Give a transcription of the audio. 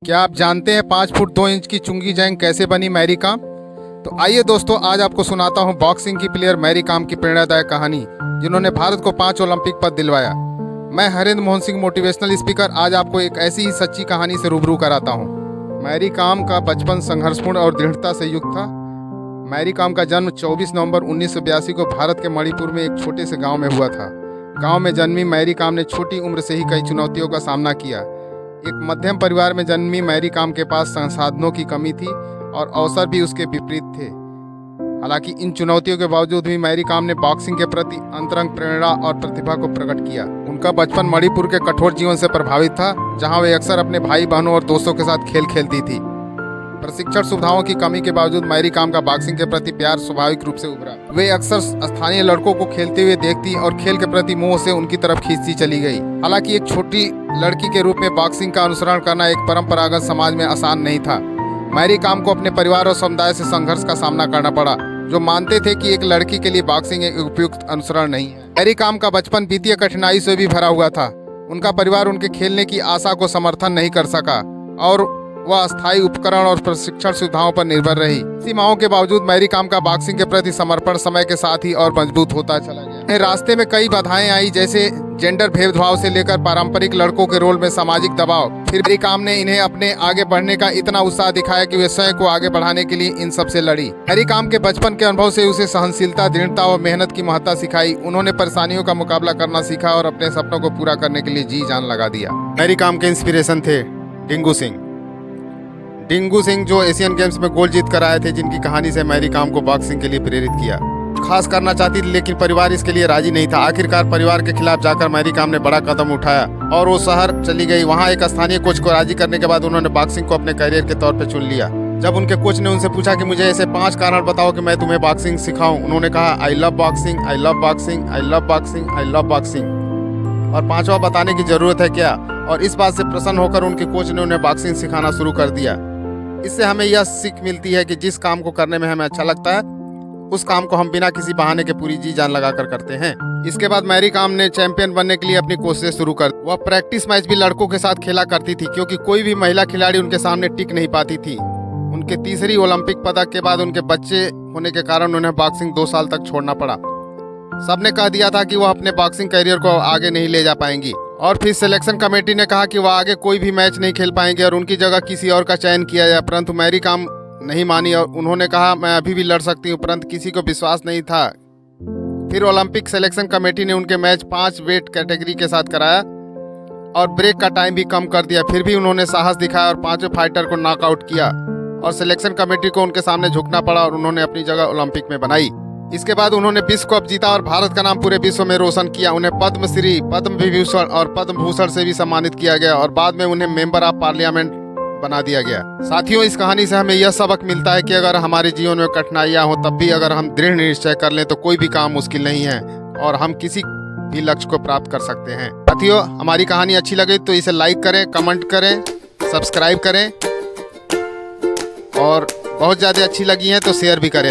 क्या आप जानते हैं 5 फुट 2 इंच की चुंगी जैंग कैसे बनी मैरी कॉम? तो आइए दोस्तों, आज आपको सुनाता हूं बॉक्सिंग की प्लेयर मैरी कॉम की प्रेरणादायक कहानी, जिन्होंने भारत को 5 ओलंपिक पद दिलवाया। मैं हरेंद्र मोहन सिंह, मोटिवेशनल स्पीकर, आज आपको एक ऐसी ही सच्ची कहानी से रूबरू कराता हूं। मैरी कॉम का बचपन संघर्षपूर्ण और दृढ़ता से युक्त था। मैरी कॉम का जन्म 24 नवंबर 1982 को भारत के मणिपुर में एक छोटे से गाँव में हुआ था। गाँव में जन्मी मैरी कॉम ने छोटी उम्र से ही कई चुनौतियों का सामना किया। एक मध्यम परिवार में जन्मी मैरी कॉम के पास संसाधनों की कमी थी और अवसर भी उसके विपरीत थे। हालांकि इन चुनौतियों के बावजूद भी मैरी कॉम ने बॉक्सिंग के प्रति अंतरंग प्रेरणा और प्रतिभा को प्रकट किया। उनका बचपन मणिपुर के कठोर जीवन से प्रभावित था, जहां वे अक्सर अपने भाई बहनों और दोस्तों के साथ खेल खेलती थी। प्रशिक्षण सुविधाओं की कमी के बावजूद मैरी कॉम का बॉक्सिंग के प्रति प्यार स्वाभाविक रूप से उभरा। वे अक्सर स्थानीय लड़कों को खेलते हुए देखती और खेल के प्रति मोह से उनकी तरफ खींचती चली गई। हालांकि एक छोटी लड़की के रूप में बॉक्सिंग का अनुसरण करना एक परंपरागत समाज में आसान नहीं था। मैरी कॉम को अपने परिवार और समुदाय से संघर्ष का सामना करना पड़ा, जो मानते थे कि एक लड़की के लिए बॉक्सिंग एक उपयुक्त अनुसरण नहीं है। मैरी कॉम का बचपन वित्तीय कठिनाई से भी भरा हुआ था। उनका परिवार उनके खेलने की आशा को समर्थन नहीं कर सका और वह अस्थायी उपकरण और प्रशिक्षण सुविधाओं पर निर्भर रही। सीमाओं के बावजूद मैरी कॉम का बॉक्सिंग के प्रति समर्पण समय के साथ ही और मजबूत होता चला गया। रास्ते में कई बाधाएं आई, जैसे जेंडर भेदभाव से लेकर पारंपरिक लड़कों के रोल में सामाजिक दबाव। फिर मैरी कॉम ने इन्हें अपने आगे बढ़ने का इतना उत्साह दिखाया कि वे स्वयं को आगे बढ़ाने के लिए इन सब से लड़ी। मैरी कॉम के बचपन के अनुभव से उसे सहनशीलता, दृढ़ता और मेहनत की महत्ता सिखाई। उन्होंने परेशानियों का मुकाबला करना सीखा और अपने सपनों को पूरा करने के लिए जी जान लगा दिया। मैरी कॉम के इंस्पिरेशन थे डिंगू सिंह, जो एशियन गेम्स में गोल्ड जीत कर आए थे, जिनकी कहानी से मैरी कॉम को बॉक्सिंग के लिए प्रेरित किया। खास करना चाहती थी, लेकिन परिवार इसके लिए राजी नहीं था। आखिरकार परिवार के खिलाफ जाकर मैरी कॉम ने बड़ा कदम उठाया और वो शहर चली गई। वहाँ एक स्थानीय कोच को राजी करने के बाद उन्होंने बॉक्सिंग को अपने करियर के तौर पर चुन लिया। जब उनके कोच ने उनसे पूछा कि मुझे ऐसे 5 कारण बताओ कि मैं तुम्हें बॉक्सिंग सिखाऊं, उन्होंने कहा, I love boxing, I love boxing, I love boxing, I love boxing. और 5वां बताने की जरूरत है क्या? और इस बात से प्रसन्न होकर उनके कोच ने उन्हें बॉक्सिंग सिखाना शुरू कर दिया। इससे हमें यह सीख मिलती है कि जिस काम को करने में हमें अच्छा लगता है, उस काम को हम बिना किसी बहाने के पूरी जी जान लगाकर करते हैं। इसके बाद मैरी कॉम ने चैंपियन बनने के लिए अपनी कोशिश शुरू कर दी। वह प्रैक्टिस मैच भी लड़कों के साथ खेला करती थी, क्योंकि कोई भी महिला खिलाड़ी उनके सामने टिक नहीं पाती थी। उनके तीसरी ओलंपिक पदक के बाद उनके बच्चे होने के कारण उन्हें बॉक्सिंग 2 साल तक छोड़ना पड़ा। सबने कह दिया था कि वह अपने बॉक्सिंग करियर को आगे नहीं ले जा पाएंगी और फिर सिलेक्शन कमेटी ने कहा कि वह आगे कोई भी मैच नहीं खेल पाएंगे और उनकी जगह किसी और का चयन किया जाए। परंतु मैरी कॉम नहीं मानी और उन्होंने कहा, मैं अभी भी लड़ सकती हूँ। परंतु किसी को विश्वास नहीं था। फिर ओलंपिक सिलेक्शन कमेटी ने उनके मैच 5 वेट कैटेगरी के साथ कराया और ब्रेक का टाइम भी कम कर दिया। फिर भी उन्होंने साहस दिखाया और 5वें फाइटर को नॉकआउट किया और सिलेक्शन कमेटी को उनके सामने झुकना पड़ा और उन्होंने अपनी जगह ओलंपिक में बनाई। इसके बाद उन्होंने विश्व कप जीता और भारत का नाम पूरे विश्व में रोशन किया। उन्हें पद्मश्री, पद्म विभूषण और पद्म भूषण से भी सम्मानित किया गया और बाद में उन्हें मेंबर ऑफ पार्लियामेंट बना दिया गया। साथियों, इस कहानी से हमें यह सबक मिलता है कि अगर हमारे जीवन में कठिनाइयां हो, तब भी अगर हम दृढ़ निश्चय कर लें तो कोई भी काम मुश्किल नहीं है और हम किसी भी लक्ष्य को प्राप्त कर सकते हैं। साथियों, हमारी कहानी अच्छी लगे तो इसे लाइक करें, कमेंट करें, सब्सक्राइब करें और बहुत ज़्यादा अच्छी लगी है तो शेयर भी करें।